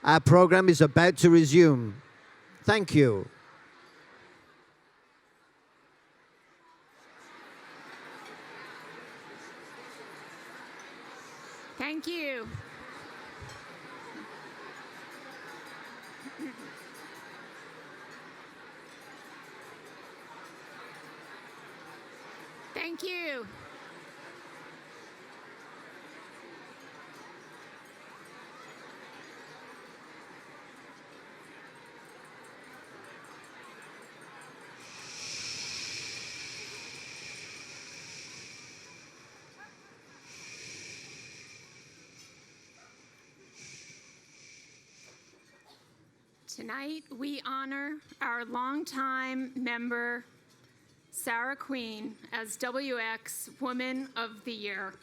Our program is about to resume. Thank you. Thank you. Thank you. Tonight, we honor our longtime member, Sara Queen, as WX Woman of the Year.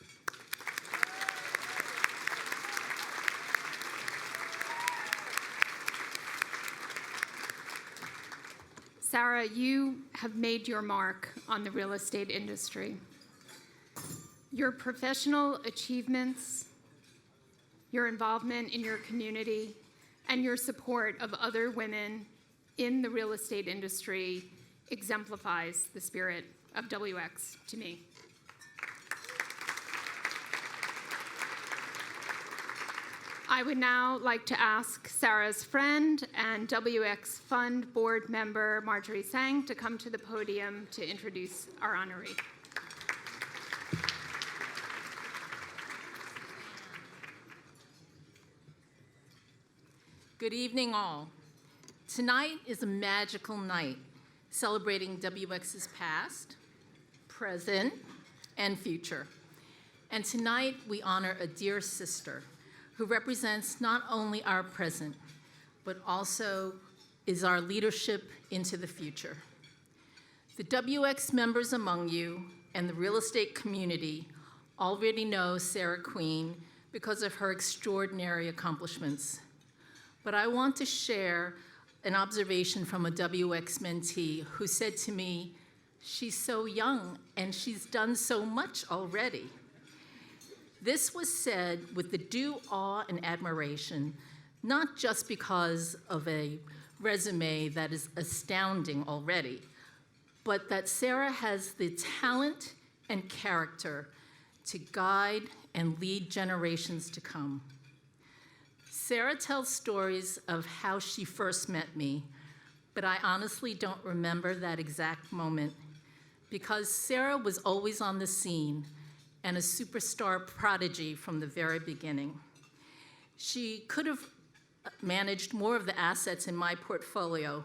Sara, you have made your mark on the real estate industry. Your professional achievements, your involvement in your community, and your support of other women in the real estate industry exemplifies the spirit of WX to me. I would now like to ask Sara's friend and WX Fund board member, Marjorie Sang, to come to the podium to introduce our honoree. Good evening, all. Tonight is a magical night celebrating WX's past, present, and future. And tonight we honor a dear sister who represents not only our present, but also is our leadership into the future. The WX members among you and the real estate community already know Sara Queen because of her extraordinary accomplishments. But I want to share an observation from a WX mentee who said to me, "She's so young and she's done so much already." This was said with the due awe and admiration, not just because of a resume that is astounding already, but that Sara has the talent and character to guide and lead generations to come. Sara tells stories of how she first met me, but I honestly don't remember that exact moment because Sara was always on the scene and a superstar prodigy from the very beginning. She could have managed more of the assets in my portfolio,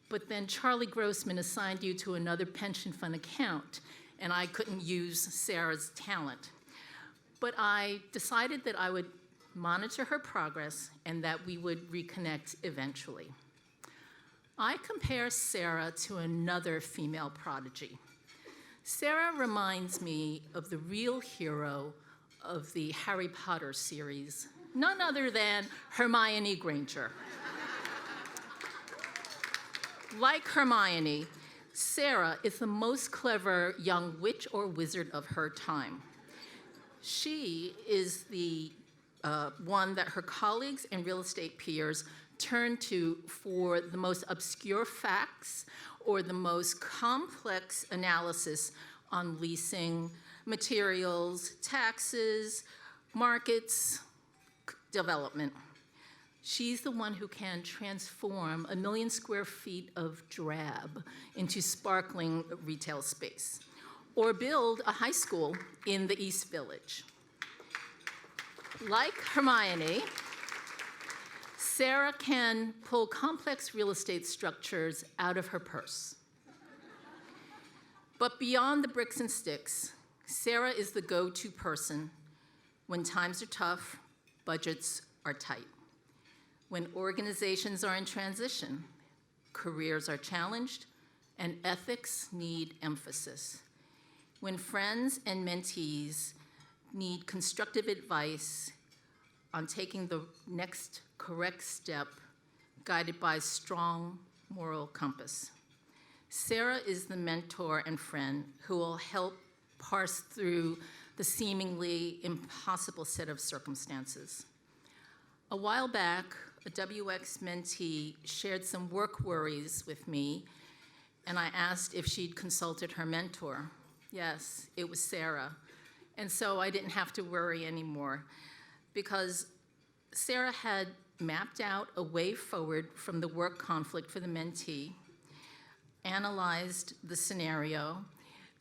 but then Charlie Grossman assigned you to another pension fund account, and I couldn't use Sara's talent. But I decided that I would monitor her progress and that we would reconnect eventually. I compare Sara to another female prodigy. Sara reminds me of the real hero of the Harry Potter series, none other than Hermione Granger. Like Hermione, Sara is the most clever young witch or wizard of her time. She is the one that her colleagues and real estate peers turn to for the most obscure facts or the most complex analysis on leasing, materials, taxes, markets, development. She's the one who can transform 1 million square feet of drab into sparkling retail space, or build a high school in the East Village. Like Hermione, Sara can pull complex real estate structures out of her purse. But beyond the bricks and sticks, Sara is the go-to person when times are tough, budgets are tight. When organizations are in transition, careers are challenged, and ethics need emphasis. When friends and mentees need constructive advice on taking the next correct step, guided by a strong moral compass. Sara is the mentor and friend who will help parse through the seemingly impossible set of circumstances. A while back, a WX mentee, shared some work worries with me, and I asked if she'd consulted her mentor. Yes, it was Sara. And so I didn't have to worry anymore, because Sara had mapped out a way forward from the work conflict for the mentee, analyzed the scenario,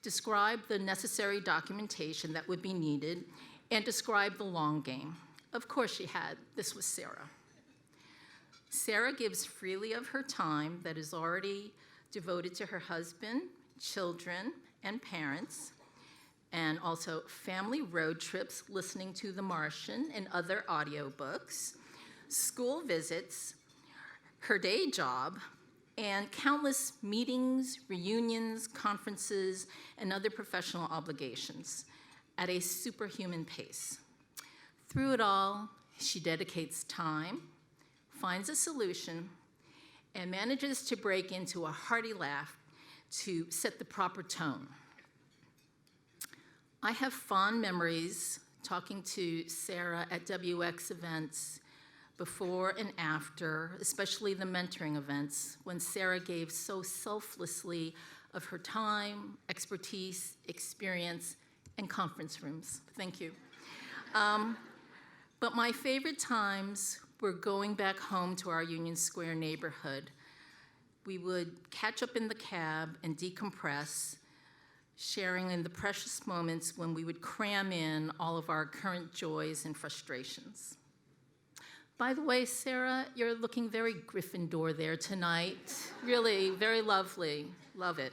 described the necessary documentation that would be needed, and described the long game. Of course she had. This was Sara. Sara gives freely of her time that is already devoted to her husband, children, and parents, and also family road trips listening to The Martian and other audiobooks, school visits, her day job, and countless meetings, reunions, conferences, and other professional obligations at a superhuman pace. Through it all, she dedicates time, finds a solution, and manages to break into a hearty laugh to set the proper tone. I have fond memories talking to Sara at WX events before and after, especially the mentoring events, when Sara gave so selflessly of her time, expertise, experience, and conference rooms. Thank you. But my favorite times were going back home to our Union Square neighborhood. We would catch up in the cab and decompress, sharing in the precious moments when we would cram in all of our current joys and frustrations. By the way, Sara, you're looking very Gryffindor there tonight. Really, very lovely. Love it.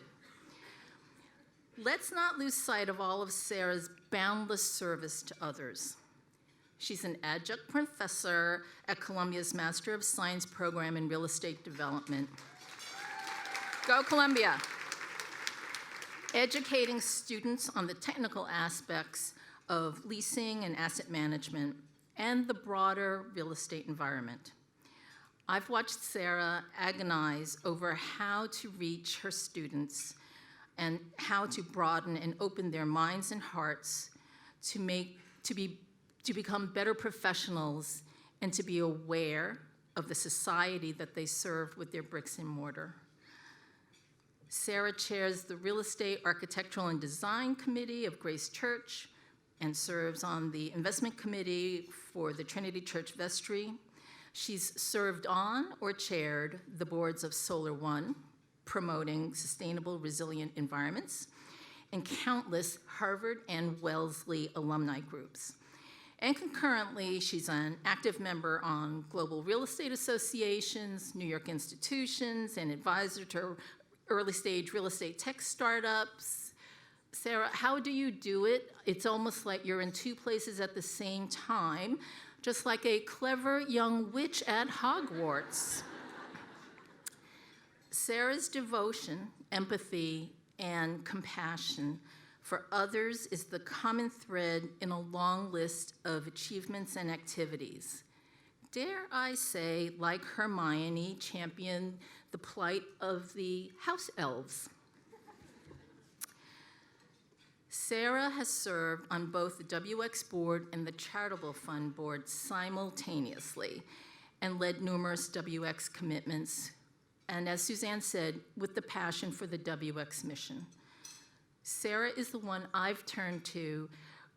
Let's not lose sight of all of Sara's boundless service to others. She's an adjunct professor at Columbia's Master of Science program in Real Estate Development. Go Columbia! Educating students on the technical aspects of leasing and asset management and the broader real estate environment. I've watched Sara agonize over how to reach her students and how to broaden and open their minds and hearts to become better professionals and to be aware of the society that they serve with their bricks and mortar. Sara chairs the Real Estate, Architectural, and Design Committee of Grace Church and serves on the Investment Committee for the Trinity Church Vestry. She's served on or chaired the boards of Solar One, promoting sustainable, resilient environments, and countless Harvard and Wellesley alumni groups. And concurrently, she's an active member on global real estate associations, New York institutions, and advisor to early stage real estate tech startups. Sara, how do you do it? It's almost like you're in two places at the same time, just like a clever young witch at Hogwarts. Sara's devotion, empathy, and compassion for others is the common thread in a long list of achievements and activities. Dare I say, like Hermione, champion the plight of the house elves. Sara has served on both the WX board and the Charitable Fund board simultaneously and led numerous WX commitments, and as Suzanne said, with the passion for the WX mission. Sara is the one I've turned to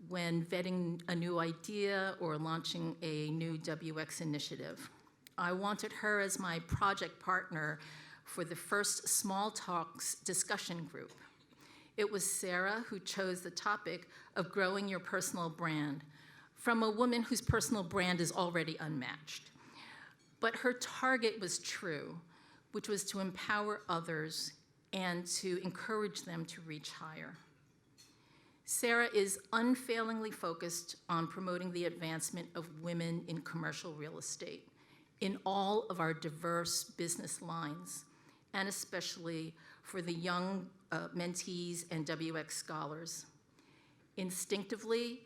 when vetting a new idea or launching a new WX initiative. I wanted her as my project partner for the first Small Talks discussion group. It was Sara who chose the topic of growing your personal brand from a woman whose personal brand is already unmatched. But her target was true, which was to empower others and to encourage them to reach higher. Sara is unfailingly focused on promoting the advancement of women in commercial real estate in all of our diverse business lines, and especially for the young mentees and WX scholars. Instinctively,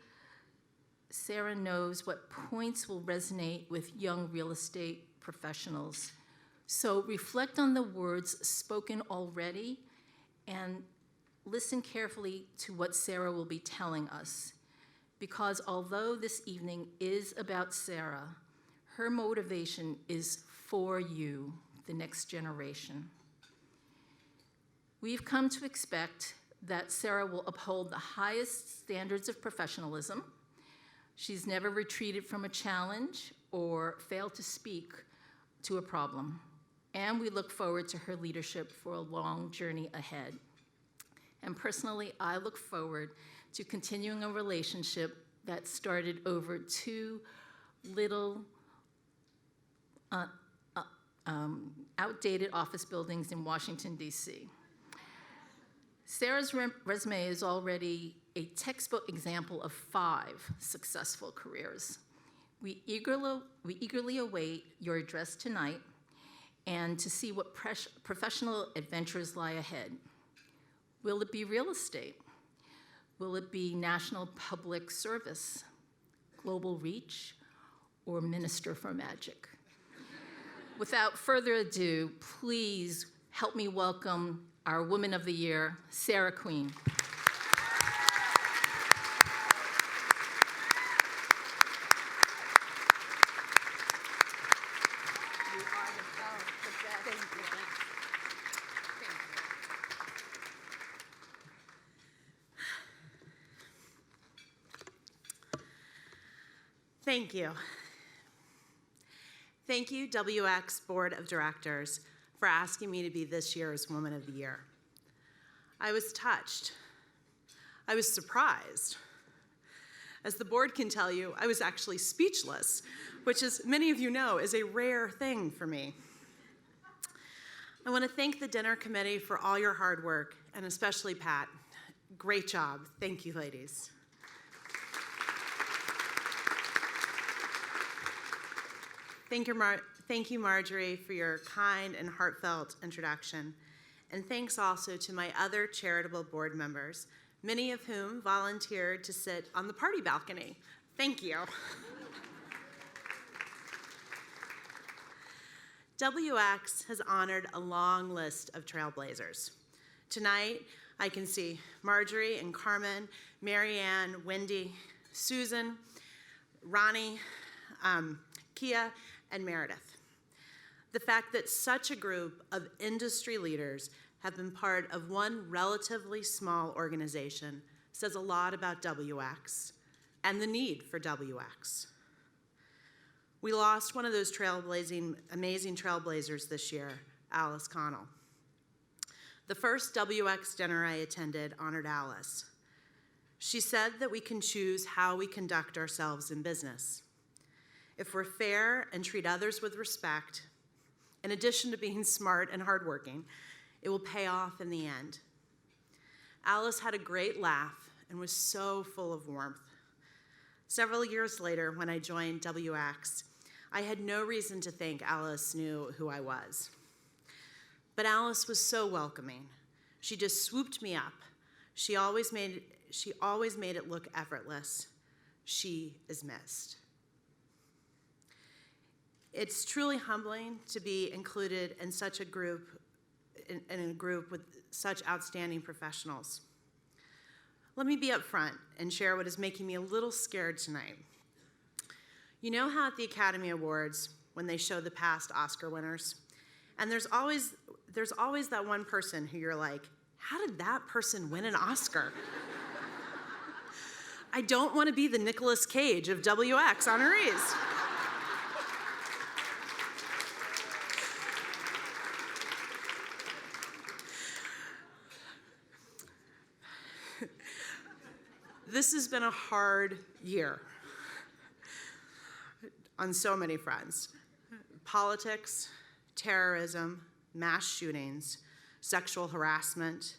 Sara knows what points will resonate with young real estate professionals. So reflect on the words spoken already and listen carefully to what Sara will be telling us. Because although this evening is about Sara, Her motivation is for you, the next generation. We've come to expect that Sara will uphold the highest standards of professionalism. She's never retreated from a challenge or failed to speak to a problem. And we look forward to her leadership for a long journey ahead. And personally, I look forward to continuing a relationship that started over two little outdated office buildings in Washington, D.C. Sara's resume is already a textbook example of 5 successful careers. We eagerly await your address tonight and to see what professional adventures lie ahead. Will it be real estate? Will it be national public service, global reach, or minister for magic? Without further ado, please help me welcome our Woman of the Year, Sara Queen. Thank you. Thank you, WX Board of Directors, for asking me to be this year's Woman of the Year. I was touched. I was surprised. As the board can tell you, I was actually speechless, which, as many of you know, is a rare thing for me. I want to thank the dinner committee for all your hard work, and especially Pat. Great job. Thank you, ladies. Thank you, Marjorie, for your kind and heartfelt introduction. And thanks also to my other charitable board members, many of whom volunteered to sit on the party balcony. Thank you. WX has honored a long list of trailblazers. Tonight, I can see Marjorie and Carmen, Marianne, Wendy, Susan, Ronnie, Kia, and Meredith. The fact that such a group of industry leaders have been part of one relatively small organization says a lot about WX and the need for WX. We lost one of those amazing trailblazers this year, Alice Connell. The first WX dinner I attended honored Alice. She said that we can choose how we conduct ourselves in business. If we're fair and treat others with respect, in addition to being smart and hardworking, it will pay off in the end. Alice had a great laugh and was so full of warmth. Several years later, when I joined WX, I had no reason to think Alice knew who I was. But Alice was so welcoming. She just swooped me up. She always made it look effortless. She is missed. It's truly humbling to be included in such a group, in a group with such outstanding professionals. Let me be upfront and share what is making me a little scared tonight. You know how at the Academy Awards, when they show the past Oscar winners, and there's always that one person who you're like, how did that person win an Oscar? I don't want to be the Nicolas Cage of WX honorees. This has been a hard year on so many fronts. Politics, terrorism, mass shootings, sexual harassment,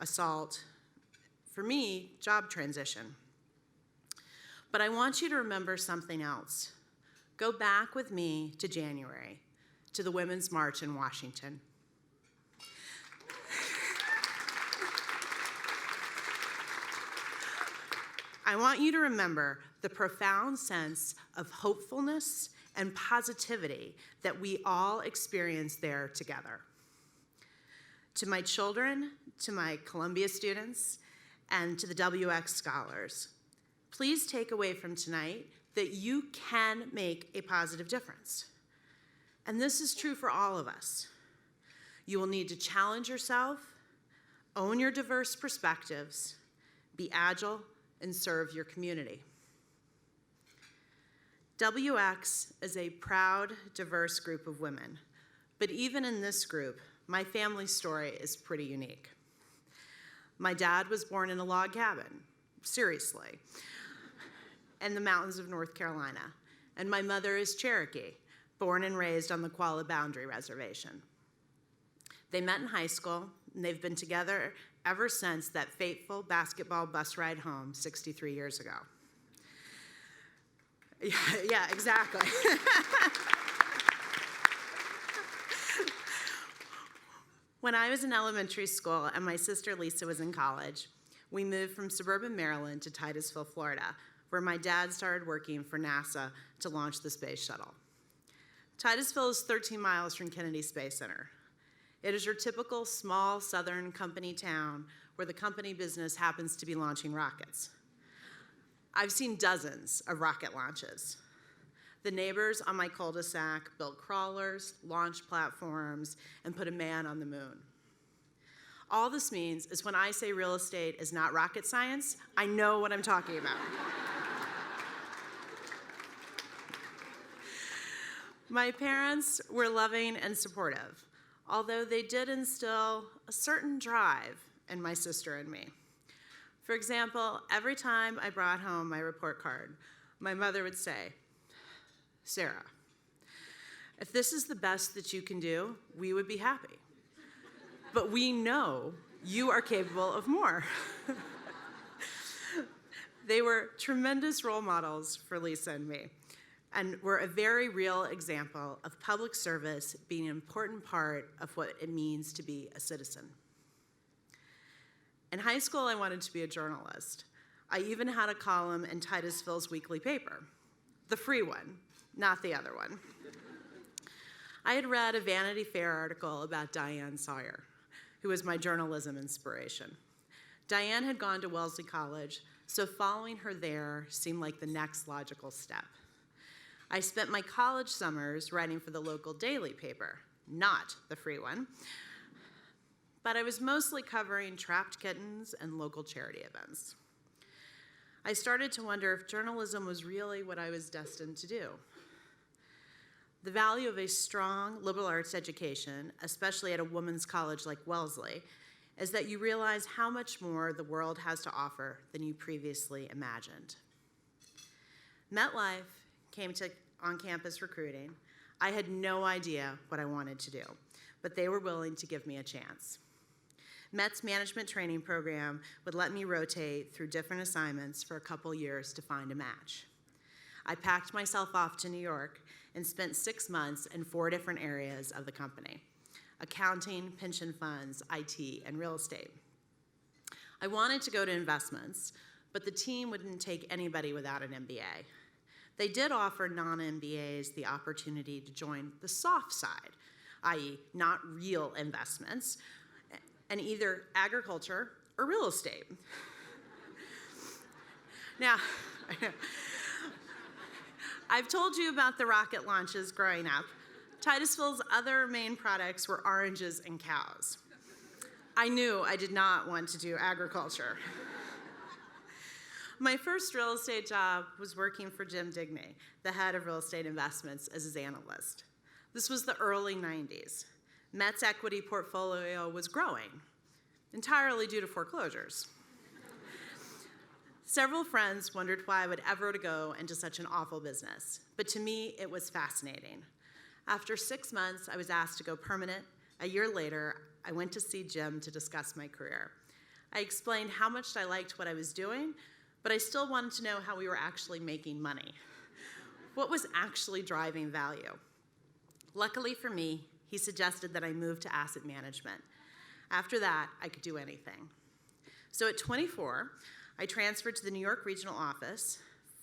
assault. For me, job transition. But I want you to remember something else. Go back with me to January, to the Women's March in Washington. I want you to remember the profound sense of hopefulness and positivity that we all experienced there together. To my children, to my Columbia students, and to the WX scholars, please take away from tonight that you can make a positive difference. And this is true for all of us. You will need to challenge yourself, own your diverse perspectives, be agile, and serve your community. WX is a proud, diverse group of women, but even in this group, my family story is pretty unique. My dad was born in a log cabin, seriously, in the mountains of North Carolina, and my mother is Cherokee, born and raised on the Qualla Boundary Reservation. They met in high school, and they've been together ever since that fateful basketball bus ride home 63 years ago. Yeah, exactly. When I was in elementary school and my sister Lisa was in college, we moved from suburban Maryland to Titusville, Florida, where my dad started working for NASA to launch the space shuttle. Titusville is 13 miles from Kennedy Space Center. It is your typical small southern company town where the company business happens to be launching rockets. I've seen dozens of rocket launches. The neighbors on my cul-de-sac built crawlers, launched platforms, and put a man on the moon. All this means is when I say real estate is not rocket science, I know what I'm talking about. My parents were loving and supportive, although they did instill a certain drive in my sister and me. For example, every time I brought home my report card, my mother would say, "Sara, if this is the best that you can do, we would be happy. But we know you are capable of more." They were tremendous role models for Lisa and me, and were a very real example of public service being an important part of what it means to be a citizen. In high school, I wanted to be a journalist. I even had a column in Titusville's weekly paper, the free one, not the other one. I had read a Vanity Fair article about Diane Sawyer, who was my journalism inspiration. Diane had gone to Wellesley College, so following her there seemed like the next logical step. I spent my college summers writing for the local daily paper, not the free one, but I was mostly covering trapped kittens and local charity events. I started to wonder if journalism was really what I was destined to do. The value of a strong liberal arts education, especially at a women's college like Wellesley, is that you realize how much more the world has to offer than you previously imagined. MetLife came to on-campus recruiting. I had no idea what I wanted to do, but they were willing to give me a chance. Met's management training program would let me rotate through different assignments for a couple years to find a match. I packed myself off to New York and spent 6 months in 4 different areas of the company: accounting, pension funds, IT, and real estate. I wanted to go to investments, but the team wouldn't take anybody without an MBA. They did offer non-MBAs the opportunity to join the soft side, i.e. not real investments, and either agriculture or real estate. Now, I've told you about the rocket launches growing up. Titusville's other main products were oranges and cows. I knew I did not want to do agriculture. My first real estate job was working for Jim Digney, the head of real estate investments, as his analyst. This was the early 90s. Met's equity portfolio was growing, entirely due to foreclosures. Several friends wondered why I would ever go into such an awful business, but to me, it was fascinating. After 6 months, I was asked to go permanent. A year later, I went to see Jim to discuss my career. I explained how much I liked what I was doing, but I still wanted to know how we were actually making money. What was actually driving value? Luckily for me, he suggested that I move to asset management. After that, I could do anything. So at 24, I transferred to the New York regional office.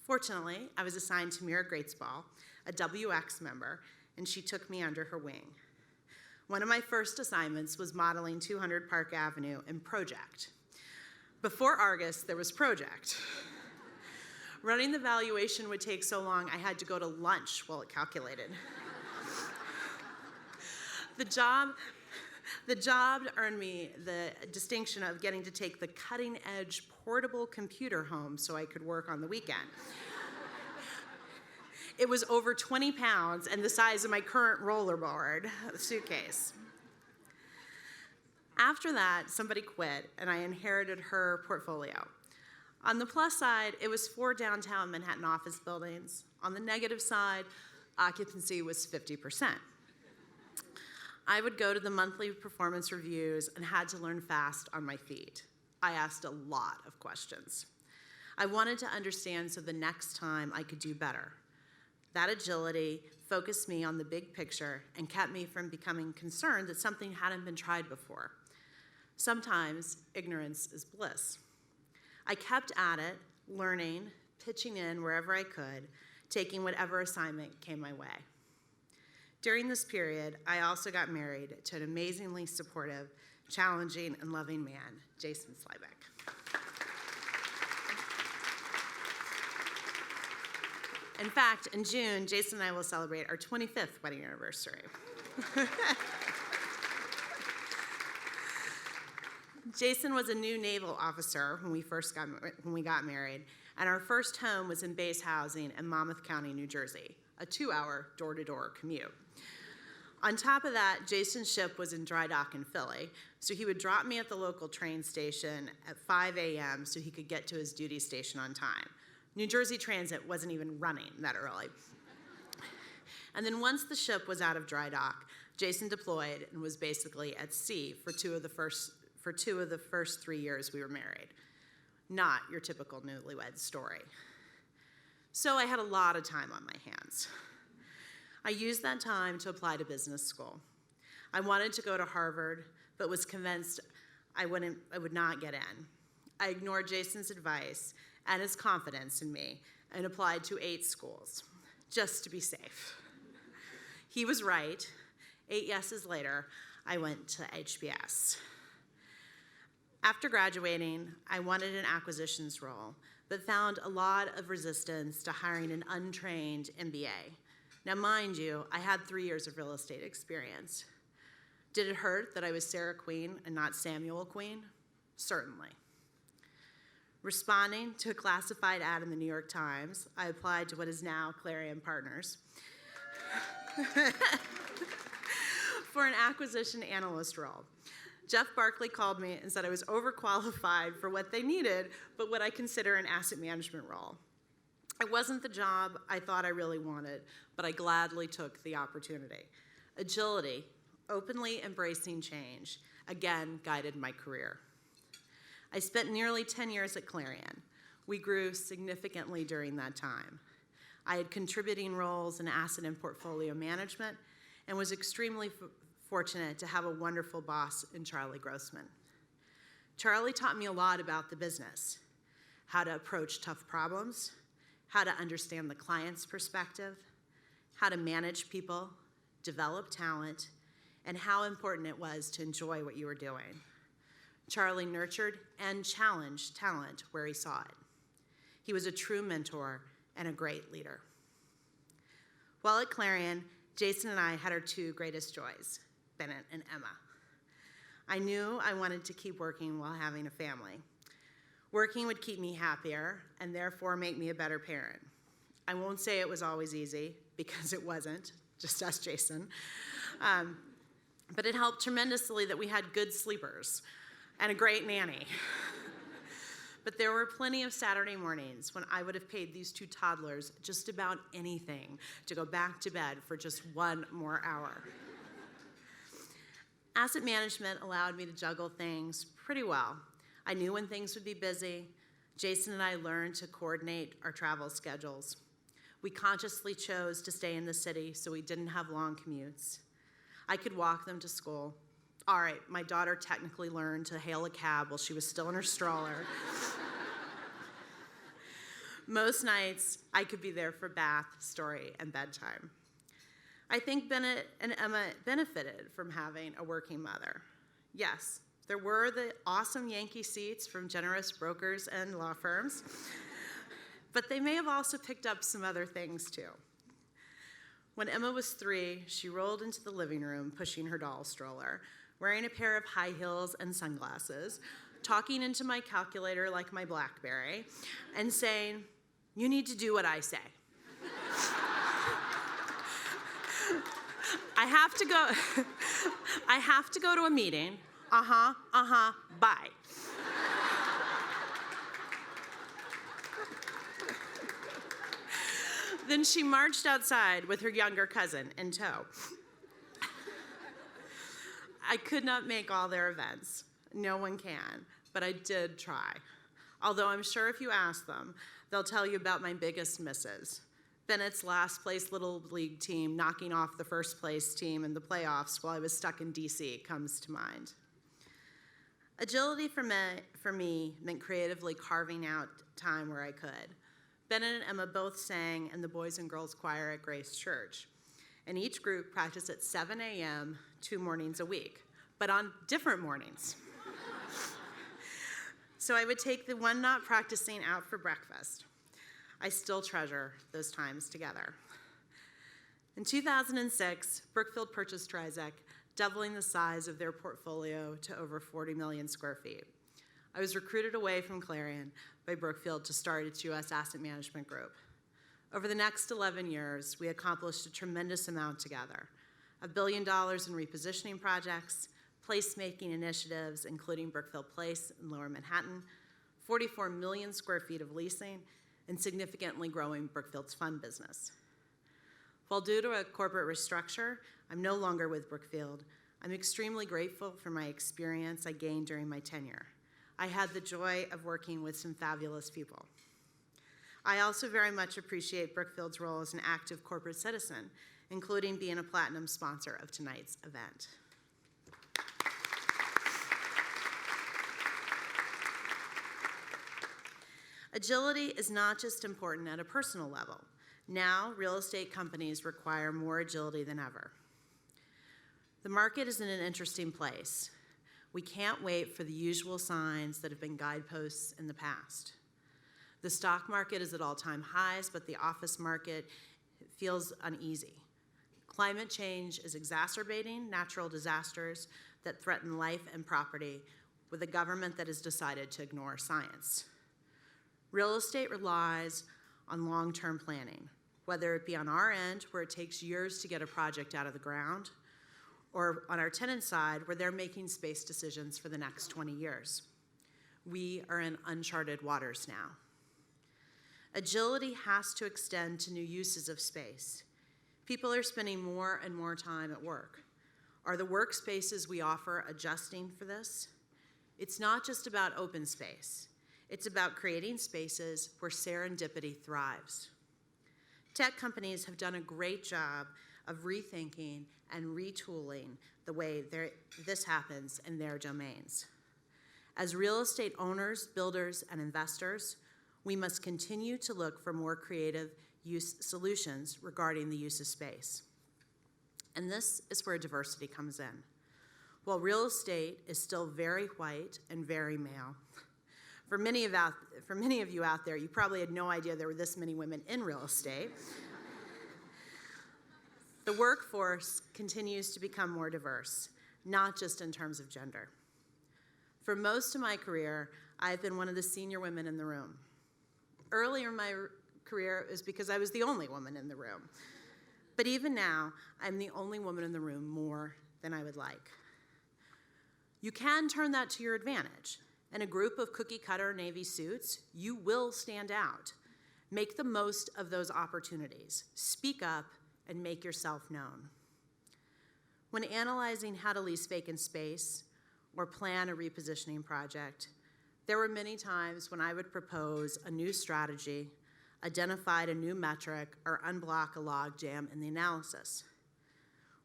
Fortunately, I was assigned to Mira Greatsball, a WX member, and she took me under her wing. One of my first assignments was modeling 200 Park Avenue in Project. Before Argus, there was Project. Running the valuation would take so long, I had to go to lunch while it calculated. The job earned me the distinction of getting to take the cutting-edge portable computer home so I could work on the weekend. It was over 20 pounds and the size of my current rollerboard suitcase. After that, somebody quit, and I inherited her portfolio. On the plus side, it was 4 downtown Manhattan office buildings. On the negative side, occupancy was 50%. I would go to the monthly performance reviews and had to learn fast on my feet. I asked a lot of questions. I wanted to understand so the next time I could do better. That agility focused me on the big picture and kept me from becoming concerned that something hadn't been tried before. Sometimes ignorance is bliss. I kept at it, learning, pitching in wherever I could, taking whatever assignment came my way. During this period, I also got married to an amazingly supportive, challenging, and loving man, Jason Slybeck. In fact, in June, Jason and I will celebrate our 25th wedding anniversary. Jason was a new naval officer when we got married, and our first home was in base housing in Monmouth County, New Jersey, a 2-hour door-to-door commute. On top of that, Jason's ship was in dry dock in Philly, so he would drop me at the local train station at 5 a.m. so he could get to his duty station on time. New Jersey Transit wasn't even running that early. And then once the ship was out of dry dock, Jason deployed and was basically at sea for two of the first 3 years we were married. Not your typical newlywed story. So I had a lot of time on my hands. I used that time to apply to business school. I wanted to go to Harvard, but was convinced I would not get in. I ignored Jason's advice and his confidence in me and applied to 8 schools, just to be safe. He was right. 8 yeses later, I went to HBS. After graduating, I wanted an acquisitions role, but found a lot of resistance to hiring an untrained MBA. Now, mind you, I had 3 years of real estate experience. Did it hurt that I was Sarah Queen and not Samuel Queen? Certainly. Responding to a classified ad in the New York Times, I applied to what is now Clarion Partners for an acquisition analyst role. Jeff Barkley called me and said I was overqualified for what they needed, but what I consider an asset management role. It wasn't the job I thought I really wanted, but I gladly took the opportunity. Agility, openly embracing change, again guided my career. I spent nearly 10 years at Clarion. We grew significantly during that time. I had contributing roles in asset and portfolio management and was extremely fortunate to have a wonderful boss in Charlie Grossman. Charlie taught me a lot about the business, how to approach tough problems, how to understand the client's perspective, how to manage people, develop talent, and how important it was to enjoy what you were doing. Charlie nurtured and challenged talent where he saw it. He was a true mentor and a great leader. While at Clarion, Jason and I had our 2 greatest joys, Bennett and Emma. I knew I wanted to keep working while having a family. Working would keep me happier and therefore make me a better parent. I won't say it was always easy, because it wasn't, just us, Jason. But it helped tremendously that we had good sleepers and a great nanny. But there were plenty of Saturday mornings when I would have paid these 2 toddlers just about anything to go back to bed for just 1 more hour. Asset management allowed me to juggle things pretty well. I knew when things would be busy. Jason and I learned to coordinate our travel schedules. We consciously chose to stay in the city so we didn't have long commutes. I could walk them to school. All right, my daughter technically learned to hail a cab while she was still in her stroller. Most nights, I could be there for bath, story, and bedtime. I think Bennett and Emma benefited from having a working mother. Yes, there were the awesome Yankee seats from generous brokers and law firms, But they may have also picked up some other things too. When Emma was 3, she rolled into the living room pushing her doll stroller, wearing a pair of high heels and sunglasses, talking into my calculator like my BlackBerry, and saying, "You need to do what I say." I have to go to a meeting. Bye. Then she marched outside with her younger cousin in tow. I could not make all their events. No one can, but I did try. Although I'm sure if you ask them, they'll tell you about my biggest misses. Bennett's last place Little League team knocking off the first place team in the playoffs while I was stuck in DC comes to mind. Agility for me meant creatively carving out time where I could. Bennett and Emma both sang in the Boys and Girls Choir at Grace Church, and each group practiced at 7 a.m. 2 mornings a week, but on different mornings. So I would take the one not practicing out for breakfast. I still treasure those times together. In 2006, Brookfield purchased Trizec, doubling the size of their portfolio to over 40 million square feet. I was recruited away from Clarion by Brookfield to start its U.S. asset management group. Over the next 11 years, we accomplished a tremendous amount together. $1 billion in repositioning projects, placemaking initiatives, including Brookfield Place in Lower Manhattan, 44 million square feet of leasing, and significantly growing Brookfield's fund business. While due to a corporate restructure, I'm no longer with Brookfield. I'm extremely grateful for my experience I gained during my tenure. I had the joy of working with some fabulous people. I also very much appreciate Brookfield's role as an active corporate citizen, including being a platinum sponsor of tonight's event. Agility is not just important at a personal level. Now, real estate companies require more agility than ever. The market is in an interesting place. We can't wait for the usual signs that have been guideposts in the past. The stock market is at all-time highs, but the office market feels uneasy. Climate change is exacerbating natural disasters that threaten life and property with a government that has decided to ignore science. Real estate relies on long-term planning, whether it be on our end, where it takes years to get a project out of the ground, or on our tenant side, where they're making space decisions for the next 20 years. We are in uncharted waters now. Agility has to extend to new uses of space. People are spending more and more time at work. Are the workspaces we offer adjusting for this? It's not just about open space. It's about creating spaces where serendipity thrives. Tech companies have done a great job of rethinking and retooling the way this happens in their domains. As real estate owners, builders, and investors, we must continue to look for more creative use solutions regarding the use of space. And this is where diversity comes in. While real estate is still very white and very male, for many of you out there, you probably had no idea there were this many women in real estate. The workforce continues to become more diverse, not just in terms of gender. For most of my career, I've been one of the senior women in the room. Earlier in my career, it was because I was the only woman in the room. But even now, I'm the only woman in the room more than I would like. You can turn that to your advantage. In a group of cookie-cutter navy suits, you will stand out. Make the most of those opportunities. Speak up and make yourself known. When analyzing how to lease vacant space or plan a repositioning project, there were many times when I would propose a new strategy, identified a new metric, or unblock a logjam in the analysis.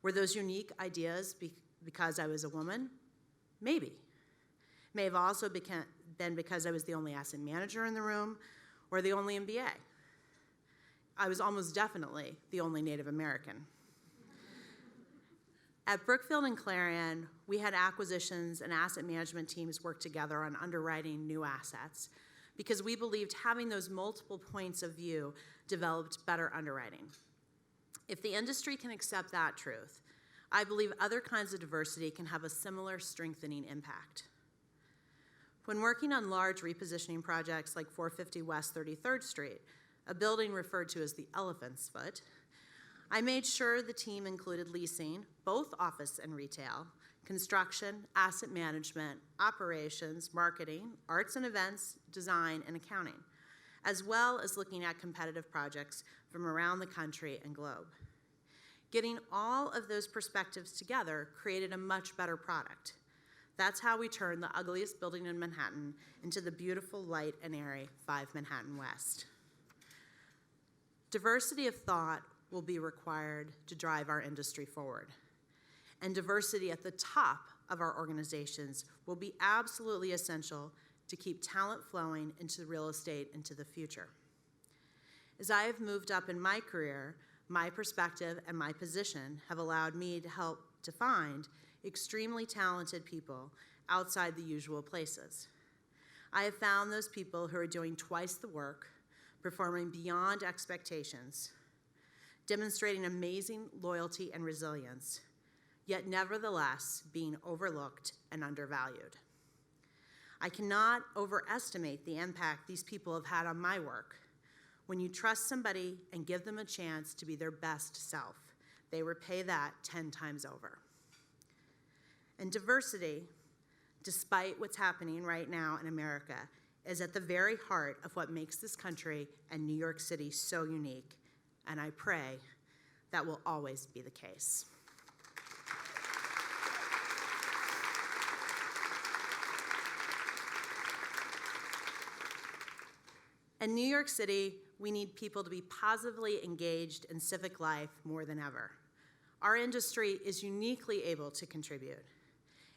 Were those unique ideas because I was a woman? Maybe. May have also been because I was the only asset manager in the room or the only MBA. I was almost definitely the only Native American. At Brookfield and Clarion, we had acquisitions and asset management teams work together on underwriting new assets, because we believed having those multiple points of view developed better underwriting. If the industry can accept that truth, I believe other kinds of diversity can have a similar strengthening impact. When working on large repositioning projects like 450 West 33rd Street, a building referred to as the Elephant's Foot, I made sure the team included leasing, both office and retail, construction, asset management, operations, marketing, arts and events, design, and accounting, as well as looking at competitive projects from around the country and globe. Getting all of those perspectives together created a much better product. That's how we turned the ugliest building in Manhattan into the beautiful, light, and airy 5 Manhattan West. Diversity of thought will be required to drive our industry forward. And diversity at the top of our organizations will be absolutely essential to keep talent flowing into real estate into the future. As I have moved up in my career, my perspective and my position have allowed me to help to find extremely talented people outside the usual places. I have found those people who are doing twice the work, performing beyond expectations, demonstrating amazing loyalty and resilience, yet nevertheless being overlooked and undervalued. I cannot overestimate the impact these people have had on my work. When you trust somebody and give them a chance to be their best self, they repay that 10 times over. And diversity, despite what's happening right now in America, is at the very heart of what makes this country and New York City so unique, and I pray that will always be the case. In New York City, we need people to be positively engaged in civic life more than ever. Our industry is uniquely able to contribute.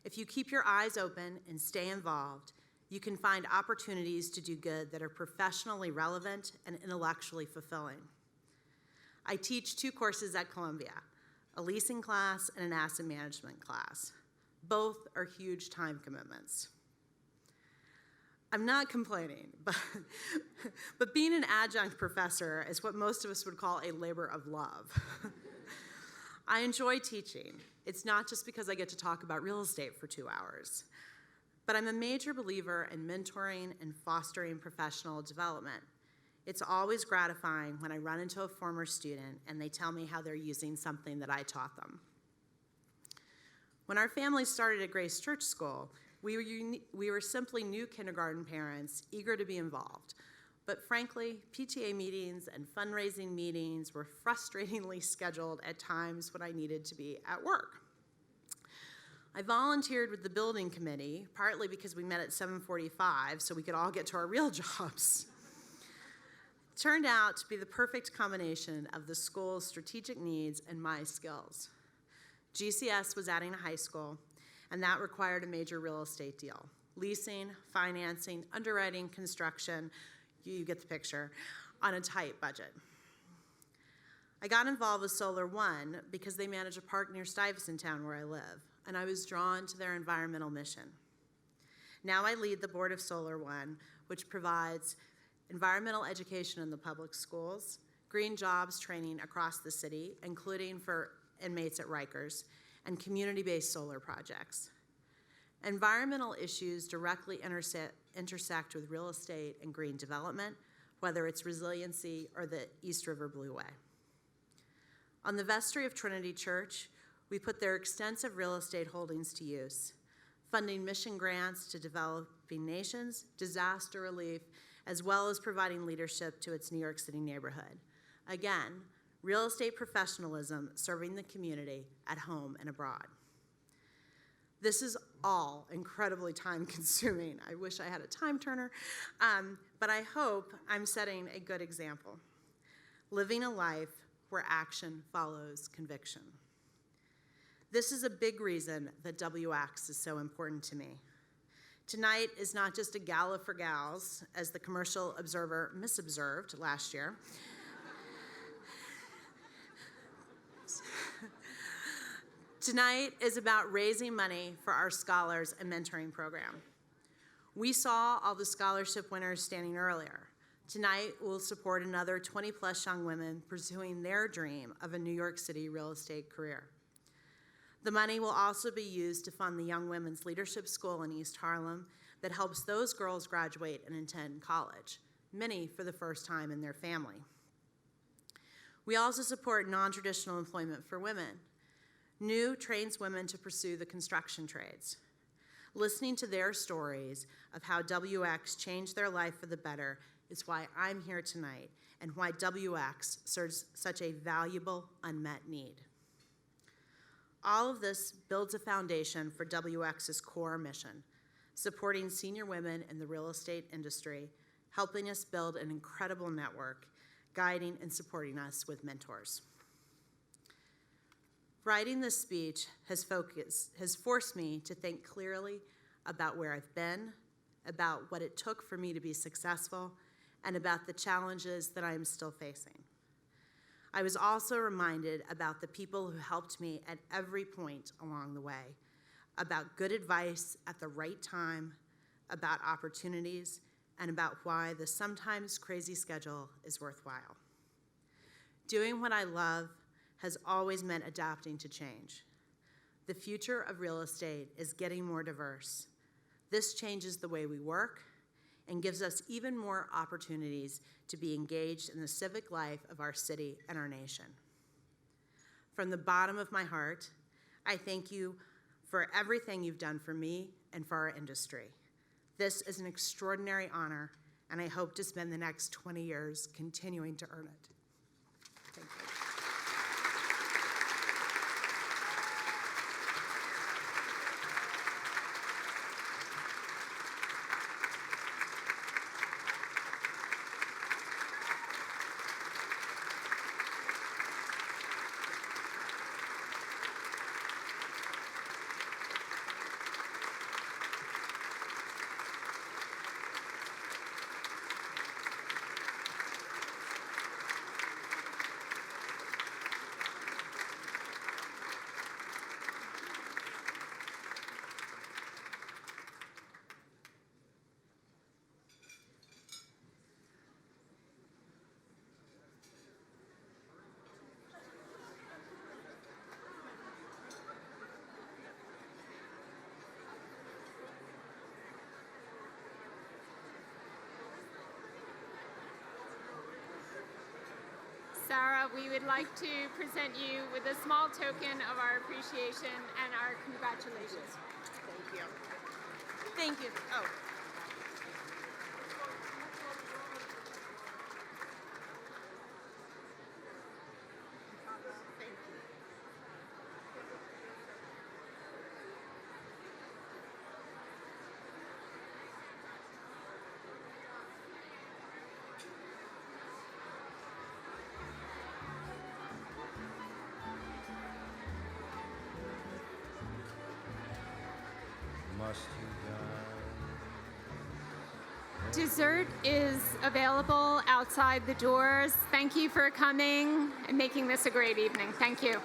If you keep your eyes open and stay involved, you can find opportunities to do good that are professionally relevant and intellectually fulfilling. I teach 2 courses at Columbia, a leasing class and an asset management class. Both are huge time commitments. I'm not complaining, but being an adjunct professor is what most of us would call a labor of love. I enjoy teaching. It's not just because I get to talk about real estate for 2 hours, but I'm a major believer in mentoring and fostering professional development. It's always gratifying when I run into a former student and they tell me how they're using something that I taught them. When our family started at Grace Church School, we were simply new kindergarten parents eager to be involved. But frankly, PTA meetings and fundraising meetings were frustratingly scheduled at times when I needed to be at work. I volunteered with the building committee, partly because we met at 7:45 so we could all get to our real jobs. It turned out to be the perfect combination of the school's strategic needs and my skills. GCS was adding a high school, and that required a major real estate deal. Leasing, financing, underwriting, construction, you get the picture, on a tight budget. I got involved with Solar One because they manage a park near Stuyvesant Town where I live, and I was drawn to their environmental mission. Now I lead the board of Solar One, which provides environmental education in the public schools, green jobs training across the city, including for inmates at Rikers, and community-based solar projects. Environmental issues directly intersect with real estate and green development, whether it's resiliency or the East River Blueway. On the vestry of Trinity Church, we put their extensive real estate holdings to use, funding mission grants to developing nations, disaster relief, as well as providing leadership to its New York City neighborhood. Again, real estate professionalism serving the community at home and abroad. This is all incredibly time-consuming. I wish I had a time turner, but I hope I'm setting a good example. Living a life where action follows conviction. This is a big reason that WX is so important to me. Tonight is not just a gala for gals, as the Commercial Observer misobserved last year. Tonight is about raising money for our scholars and mentoring program. We saw all the scholarship winners standing earlier. Tonight, we'll support another 20-plus young women pursuing their dream of a New York City real estate career. The money will also be used to fund the Young Women's Leadership School in East Harlem that helps those girls graduate and attend college, many for the first time in their family. We also support non-traditional employment for women. New trains women to pursue the construction trades. Listening to their stories of how WX changed their life for the better is why I'm here tonight and why WX serves such a valuable unmet need. All of this builds a foundation for WX's core mission, supporting senior women in the real estate industry, helping us build an incredible network, guiding and supporting us with mentors. Writing this speech has forced me to think clearly about where I've been, about what it took for me to be successful, and about the challenges that I am still facing. I was also reminded about the people who helped me at every point along the way, about good advice at the right time, about opportunities, and about why the sometimes crazy schedule is worthwhile. Doing what I love has always meant adapting to change. The future of real estate is getting more diverse. This changes the way we work and gives us even more opportunities to be engaged in the civic life of our city and our nation. From the bottom of my heart, I thank you for everything you've done for me and for our industry. This is an extraordinary honor, and I hope to spend the next 20 years continuing to earn it. Thank you. Sara, we would like to present you with a small token of our appreciation and our congratulations. Thank you. Thank you. Oh. Thank you. Must you die? Dessert is available outside the doors. Thank you for coming and making this a great evening. Thank you.